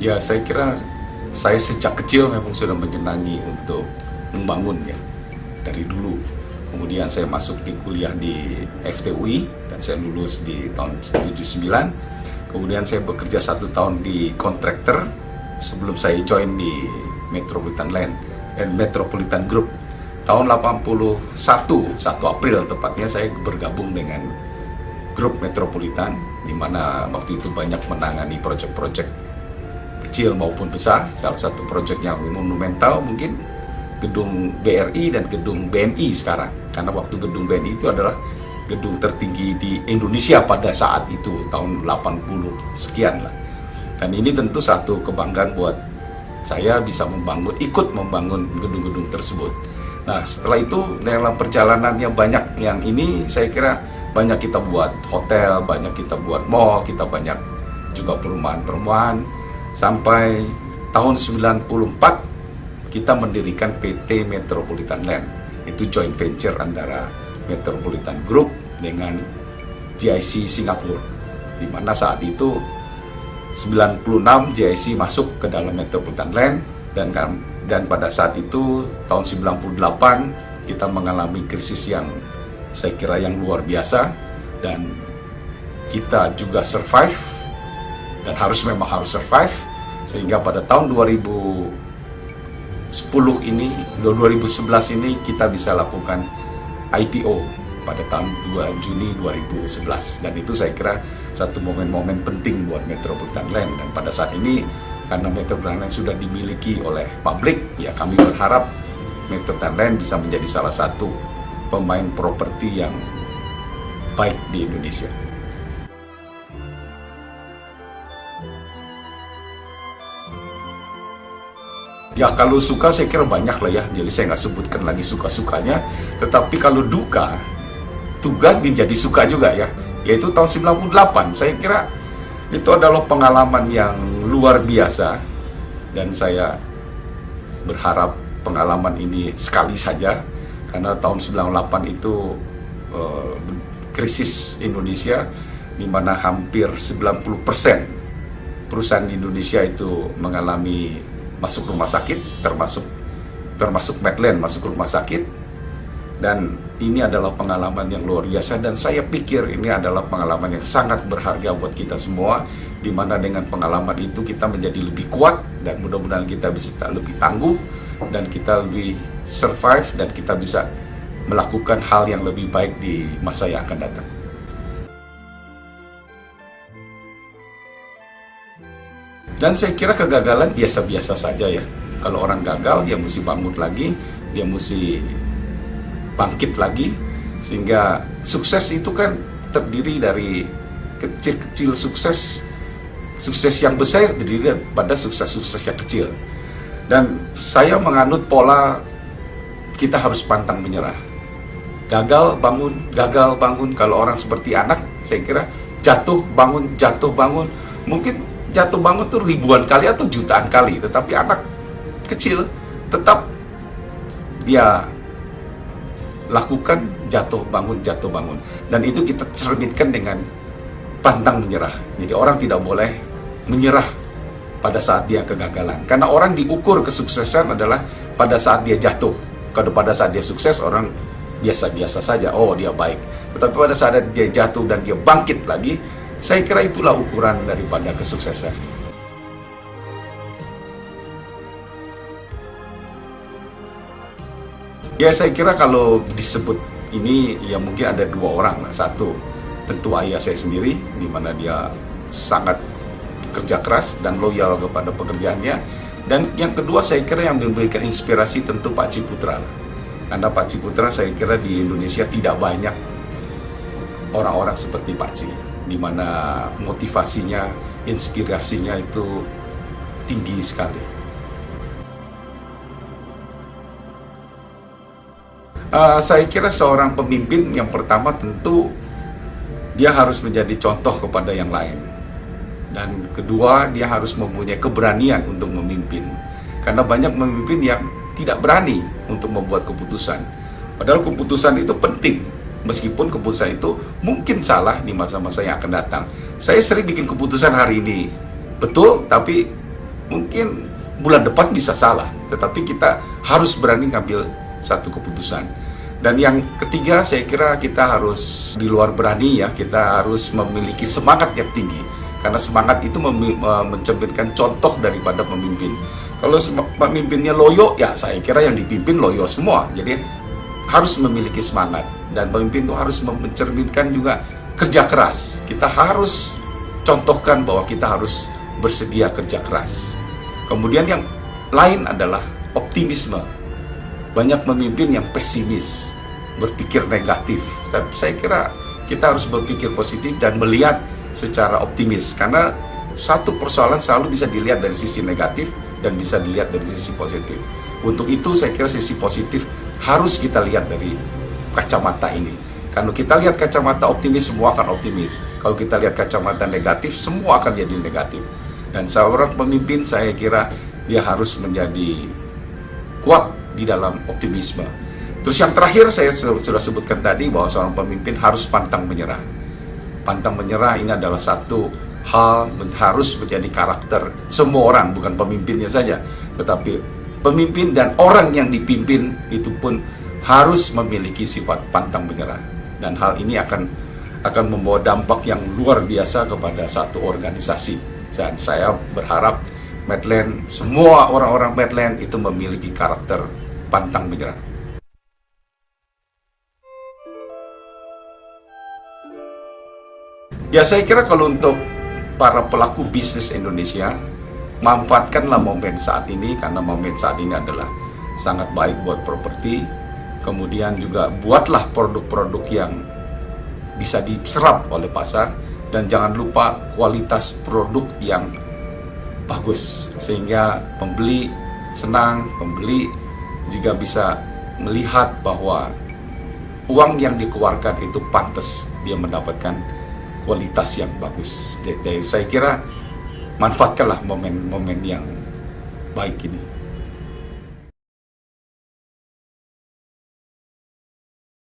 Ya, saya kira saya sejak kecil memang sudah menyenangi untuk membangun ya, dari dulu. Kemudian saya masuk di kuliah di FTUI dan saya lulus di tahun 79. Kemudian saya bekerja 1 tahun di kontraktor sebelum saya join di Metropolitan Land dan Metropolitan Group. Tahun 81, 1 April tepatnya, saya bergabung dengan grup Metropolitan, di mana waktu itu banyak menangani proyek-proyek kecil maupun besar. Salah satu proyek yang monumental mungkin gedung BRI dan gedung BNI sekarang, karena waktu gedung BNI itu adalah gedung tertinggi di Indonesia pada saat itu, tahun 80 sekian lah. Dan ini tentu satu kebanggaan buat saya bisa ikut membangun gedung-gedung tersebut. Nah, setelah itu dalam perjalanannya banyak yang ini, saya kira banyak kita buat hotel, banyak kita buat mall, kita banyak juga perumahan-perumahan, sampai tahun 94 kita mendirikan PT Metropolitan Land. Itu joint venture antara Metropolitan Group dengan GIC Singapura, di mana saat itu 96 GIC masuk ke dalam Metropolitan Land, dan pada saat itu tahun 98 kita mengalami krisis yang saya kira yang luar biasa, dan kita juga survive, dan memang harus survive, sehingga pada tahun 2011 ini kita bisa lakukan IPO pada tahun 2 Juni 2011, dan itu saya kira satu momen-momen penting buat Metropolitan Land. Dan pada saat ini karena Metropolitan Land sudah dimiliki oleh publik, ya kami berharap Metropolitan Land bisa menjadi salah satu pemain properti yang baik di Indonesia. Ya, kalau suka saya kira banyak lah ya, jadi saya nggak sebutkan lagi suka-sukanya. Tetapi kalau duka, tugas menjadi suka juga ya, yaitu tahun 98. Saya kira itu adalah pengalaman yang luar biasa, dan saya berharap pengalaman ini sekali saja, karena tahun 98 itu krisis Indonesia, di mana hampir 90% perusahaan di Indonesia itu mengalami masuk rumah sakit, termasuk Medland masuk rumah sakit. Dan ini adalah pengalaman yang luar biasa, dan saya pikir ini adalah pengalaman yang sangat berharga buat kita semua, di mana dengan pengalaman itu kita menjadi lebih kuat, dan mudah-mudahan kita bisa lebih tangguh, dan kita lebih survive, dan kita bisa melakukan hal yang lebih baik di masa yang akan datang. Dan saya kira kegagalan biasa-biasa saja ya. Kalau orang gagal, dia mesti bangun lagi, dia mesti bangkit lagi, sehingga sukses itu kan terdiri dari kecil-kecil sukses yang besar terdiri pada sukses-sukses yang kecil. Dan saya menganut pola kita harus pantang menyerah. Gagal bangun. Kalau orang seperti anak, saya kira jatuh bangun. Mungkin jatuh bangun tuh ribuan kali atau jutaan kali, tetapi anak kecil tetap dia lakukan jatuh bangun, dan itu kita cerminkan dengan pantang menyerah. Jadi orang tidak boleh menyerah pada saat dia kegagalan, karena orang diukur kesuksesan adalah pada saat dia jatuh. Kalau pada saat dia sukses, orang biasa-biasa saja, oh dia baik. Tetapi pada saat dia jatuh dan dia bangkit lagi, saya kira itulah ukuran daripada kesuksesan. Ya, saya kira kalau disebut ini ya mungkin ada 2 orang. Satu, tentu ayah saya sendiri, di mana dia sangat kerja keras dan loyal kepada pekerjaannya. Dan yang kedua, saya kira yang memberikan inspirasi tentu Pak Ciputra. Karena Pak Ciputra saya kira di Indonesia tidak banyak orang-orang seperti Pak Ci, di mana motivasinya, inspirasinya itu tinggi sekali. Saya kira seorang pemimpin yang pertama tentu dia harus menjadi contoh kepada yang lain, dan kedua dia harus mempunyai keberanian untuk memimpin, karena banyak pemimpin yang tidak berani untuk membuat keputusan, padahal keputusan itu penting, meskipun keputusan itu mungkin salah di masa-masa yang akan datang. Saya sering bikin keputusan hari ini betul, tapi mungkin bulan depan bisa salah, tetapi kita harus berani ngambil satu keputusan. Dan yang ketiga, saya kira kita harus di luar berani ya, kita harus memiliki semangat yang tinggi. Karena semangat itu mencerminkan contoh daripada pemimpin. Kalau pemimpinnya loyo, ya saya kira yang dipimpin loyo semua. Jadi harus memiliki semangat. Dan pemimpin itu harus mencerminkan juga kerja keras. Kita harus contohkan bahwa kita harus bersedia kerja keras. Kemudian yang lain adalah optimisme. Banyak pemimpin yang pesimis, berpikir negatif. Tapi saya kira kita harus berpikir positif dan melihat secara optimis. Karena satu persoalan selalu bisa dilihat dari sisi negatif dan bisa dilihat dari sisi positif. Untuk itu saya kira sisi positif harus kita lihat dari kacamata ini. Kalau kita lihat kacamata optimis, semua akan optimis. Kalau kita lihat kacamata negatif, semua akan jadi negatif. Dan seorang pemimpin saya kira dia harus menjadi kuat di dalam optimisme. Terus yang terakhir saya sudah sebutkan tadi bahwa seorang pemimpin harus pantang menyerah. Pantang menyerah ini adalah satu hal harus menjadi karakter semua orang, bukan pemimpinnya saja, tetapi pemimpin dan orang yang dipimpin itu pun harus memiliki sifat pantang menyerah. Dan hal ini akan membawa dampak yang luar biasa kepada satu organisasi. Dan saya berharap Medland, semua orang-orang Medland itu memiliki karakter pantang menyerah. Ya, saya kira kalau untuk para pelaku bisnis Indonesia, manfaatkanlah momen saat ini, karena momen saat ini adalah sangat baik buat properti. Kemudian juga buatlah produk-produk yang bisa diserap oleh pasar, dan jangan lupa kualitas produk yang bagus, sehingga pembeli senang, pembeli juga bisa melihat bahwa uang yang dikeluarkan itu pantas dia mendapatkan kualitas yang bagus. Jadi saya kira manfaatkanlah momen-momen yang baik ini.